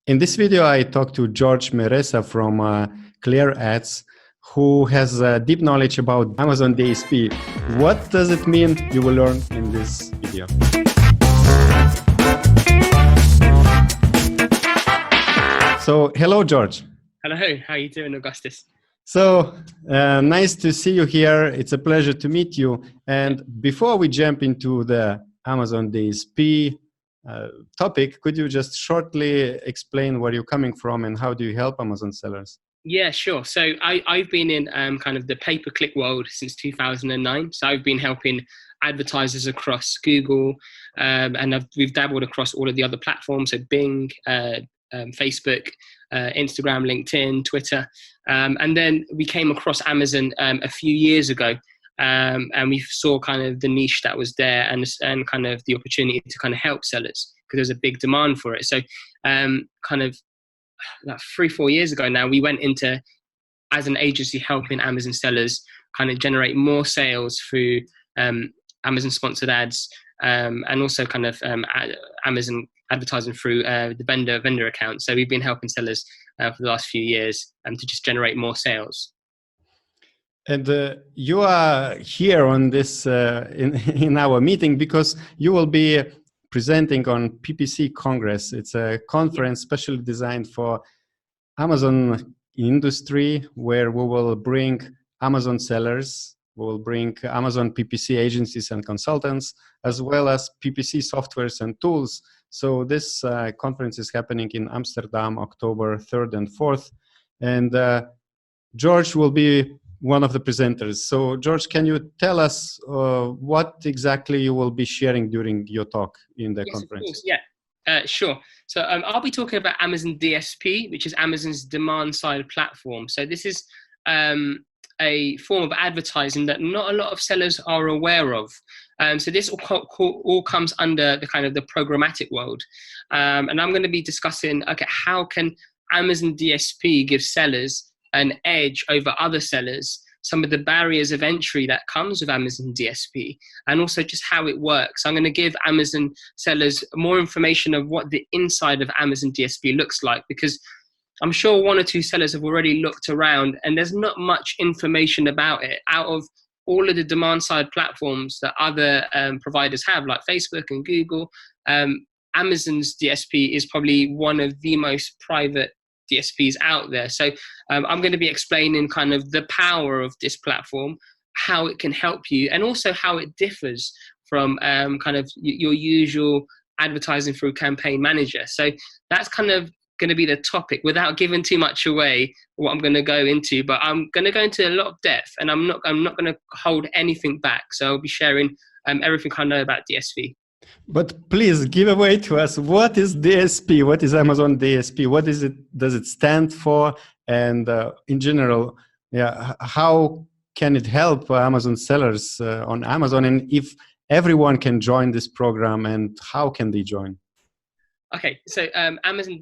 In this video, I talked to George Meressa from Clear Ads, who has deep knowledge about Amazon DSP. What does it mean? You will learn in this video. So, hello, George. Hello, how are you doing, Augustus? So, nice to see you here. It's a pleasure to meet you. And before we jump into the Amazon DSP topic, could you just shortly explain where you're coming from and how do you help Amazon sellers? Yeah, sure. So I've been in kind of the pay-per-click world since 2009. So I've been helping advertisers across Google, and we've dabbled across all of the other platforms, so Bing, Facebook, Instagram, LinkedIn, Twitter. And then we came across Amazon a few years ago. And we saw kind of the niche that was there and kind of the opportunity to kind of help sellers because there's a big demand for it. So kind of like 3-4 years ago now, we went into, as an agency, helping Amazon sellers kind of generate more sales through Amazon sponsored ads, and also kind of Amazon advertising through the vendor account. So we've been helping sellers for the last few years to just generate more sales. And you are here on this in our meeting because you will be presenting on PPC Congress. It's a conference specially designed for Amazon industry, where we will bring Amazon sellers, we will bring Amazon PPC agencies and consultants, as well as PPC softwares and tools. So this conference is happening in Amsterdam, October 3rd and 4th. And George will be one of the presenters. So George, can you tell us what exactly you will be sharing during your talk in the conference? Of course, yeah, sure. So I'll be talking about Amazon DSP, which is Amazon's demand side platform. So this is a form of advertising that not a lot of sellers are aware of. So this all comes under the kind of the programmatic world. And I'm going to be discussing, okay, how can Amazon DSP give sellers an edge over other sellers, some of the barriers of entry that comes with Amazon DSP, and also just how it works. I'm going to give Amazon sellers more information of what the inside of Amazon DSP looks like, because I'm sure 1 or 2 sellers have already looked around and there's not much information about it. Out of all of the demand side platforms that other providers have, like Facebook and Google, Amazon's DSP is probably one of the most private DSPs out there. So I'm going to be explaining kind of the power of this platform, how it can help you, and also how it differs from kind of your usual advertising through Campaign Manager. So that's kind of going to be the topic without giving too much away what I'm going to go into, but I'm going to go into a lot of depth, and I'm not going to hold anything back. So I'll be sharing everything I know about DSP. But please give away to us, what is DSP? What is Amazon DSP? What is it? Does it stand for? And in general, yeah, how can it help Amazon sellers on Amazon? And if everyone can join this program, and how can they join? Okay, so Amazon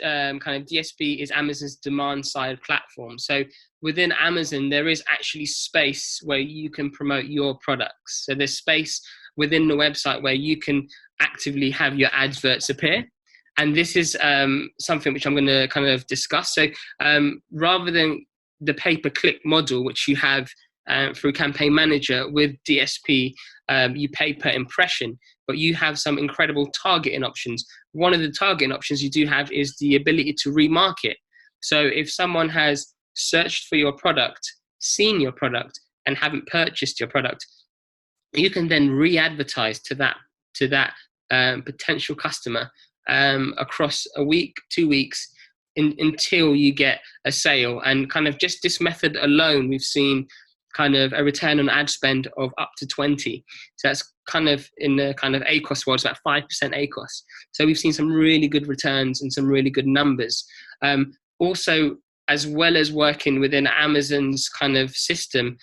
kind of DSP is Amazon's demand side platform. So within Amazon, there is actually space where you can promote your products. So there's space within the website where you can actively have your adverts appear. And this is something which I'm going to kind of discuss. So rather than the pay-per-click model, which you have through Campaign Manager, with DSP, you pay per impression, but you have some incredible targeting options. One of the targeting options you do have is the ability to remarket. So if someone has searched for your product, seen your product, and haven't purchased your product, you can then re-advertise to that potential customer across a week, 2 weeks, until you get a sale. And kind of just this method alone, we've seen kind of a return on ad spend of up to 20. So that's kind of in the kind of ACOS world, it's about 5% ACOS. So we've seen some really good returns and some really good numbers. Also, as well as working within Amazon's kind of system,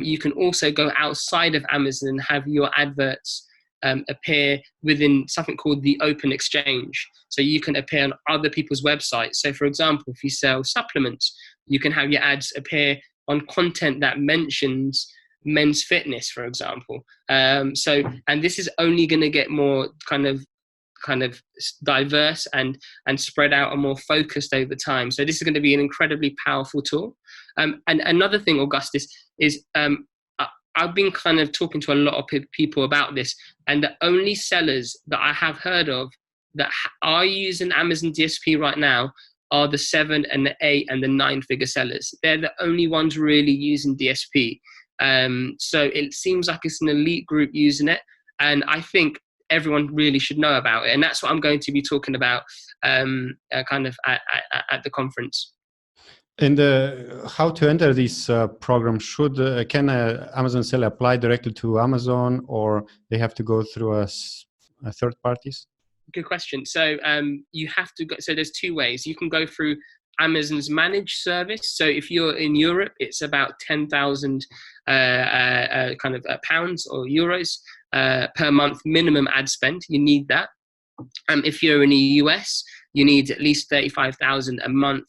you can also go outside of Amazon and have your adverts appear within something called the open exchange. So you can appear on other people's websites. So for example, if you sell supplements, you can have your ads appear on content that mentions men's fitness, for example. And this is only going to get more kind of kind of diverse and spread out and more focused over time. So this is going to be an incredibly powerful tool. And another thing, Augustus, is I've been kind of talking to a lot of people about this, and the only sellers that I have heard of that are using Amazon DSP right now are the 7 and the 8 and the 9-figure sellers. They're the only ones really using DSP. So it seems like it's an elite group using it, and I think everyone really should know about it. And that's what I'm going to be talking about kind of at the conference. And how to enter this program? Can a Amazon seller apply directly to Amazon, or they have to go through a third parties? Good question. So you have to go. So there's two ways. You can go through Amazon's managed service. So if you're in Europe, it's about 10,000 kind of pounds or euros per month minimum ad spend. You need that. If you're in the US, you need at least 35,000 a month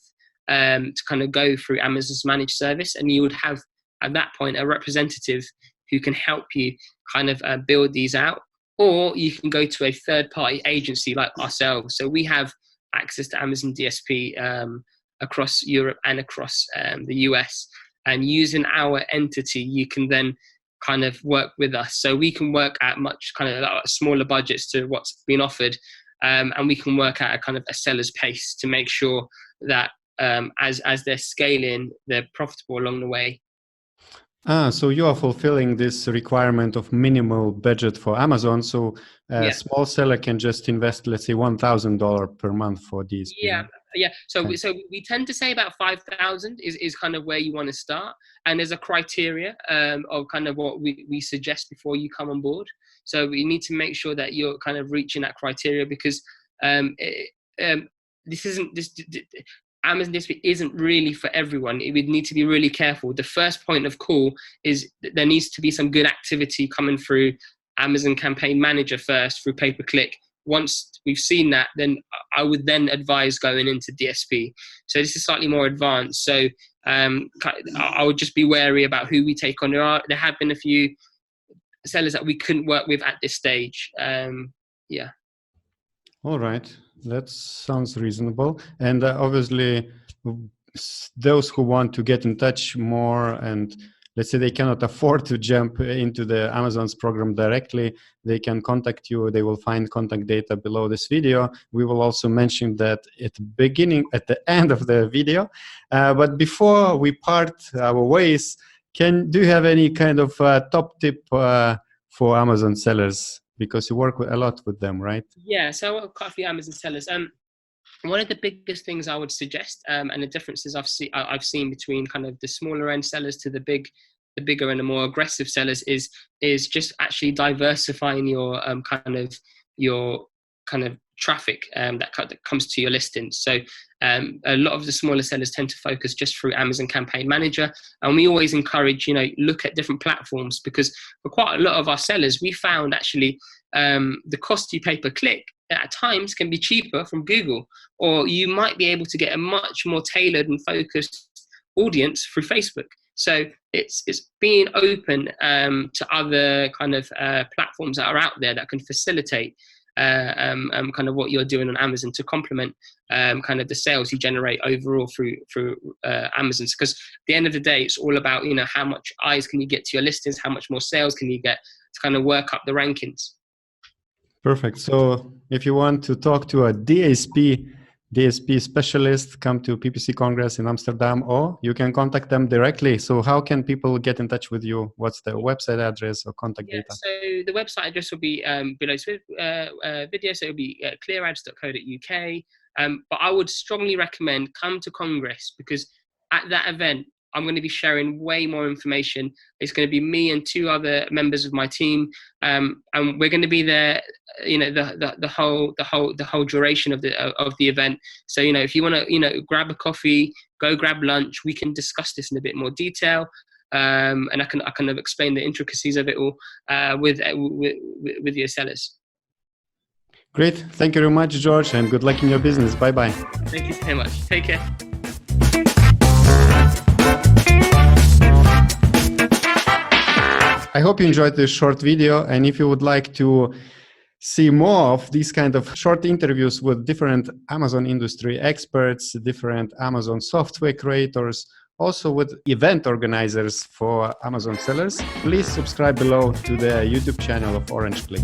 to kind of go through Amazon's managed service, and you would have at that point a representative who can help you kind of build these out. Or you can go to a third-party agency like ourselves. So we have access to Amazon DSP across Europe and across the US. And using our entity, you can then kind of work with us. So we can work at much kind of smaller budgets to what's been offered. And we can work at a kind of a seller's pace to make sure that as they're scaling, they're profitable along the way. So you are fulfilling this requirement of minimal budget for Amazon. So a small seller can just invest, let's say, $1,000 per month for these. Yeah. So we tend to say about 5,000 is kind of where you want to start. And there's a criteria of kind of what we suggest before you come on board. So we need to make sure that you're kind of reaching that criteria, because Amazon DSP isn't really for everyone. It would need to be really careful. The first point of call is there needs to be some good activity coming through Amazon Campaign Manager first through pay-per-click. Once we've seen that, then I would then advise going into DSP. So this is slightly more advanced. So I would just be wary about who we take on. There have been a few sellers that we couldn't work with at this stage. All right. That sounds reasonable. And obviously, those who want to get in touch more, and let's say they cannot afford to jump into the Amazon's program directly, they can contact you. They will find contact data below this video. We will also mention that at the end of the video. But before we part our ways, do you have any kind of top tip for Amazon sellers? Because you work a lot with them, right? Yeah, so I work with quite a few Amazon sellers. One of the biggest things I would suggest, and the differences I've seen between kind of the smaller end sellers to the bigger and the more aggressive sellers is just actually diversifying your traffic that comes to your listings. So a lot of the smaller sellers tend to focus just through Amazon Campaign Manager, and we always encourage, look at different platforms, because for quite a lot of our sellers, we found actually the cost you pay per click at times can be cheaper from Google, or you might be able to get a much more tailored and focused audience through Facebook. So it's being open to other kind of platforms that are out there that can facilitate kind of what you're doing on Amazon to complement kind of the sales you generate overall through Amazon. Because at the end of the day, it's all about, how much eyes can you get to your listings, how much more sales can you get to kind of work up the rankings. Perfect. So if you want to talk to a DSP specialist, come to PPC Congress in Amsterdam, or you can contact them directly. So how can people get in touch with you? What's the website address or contact data? So the website address will be below this video. So it'll be clearads.co.uk. But I would strongly recommend come to Congress, because at that event, I'm going to be sharing way more information. It's going to be me and 2 other members of my team, and we're going to be there, the whole duration of the event. So if you want to, grab a coffee, go grab lunch, we can discuss this in a bit more detail, and I can kind of explain the intricacies of it all with your sellers. Great, thank you very much, George, and good luck in your business. Bye bye. Thank you very much. Take care. I hope you enjoyed this short video, and if you would like to see more of these kind of short interviews with different Amazon industry experts, different Amazon software creators, also with event organizers for Amazon sellers, please subscribe below to the YouTube channel of Orange Click.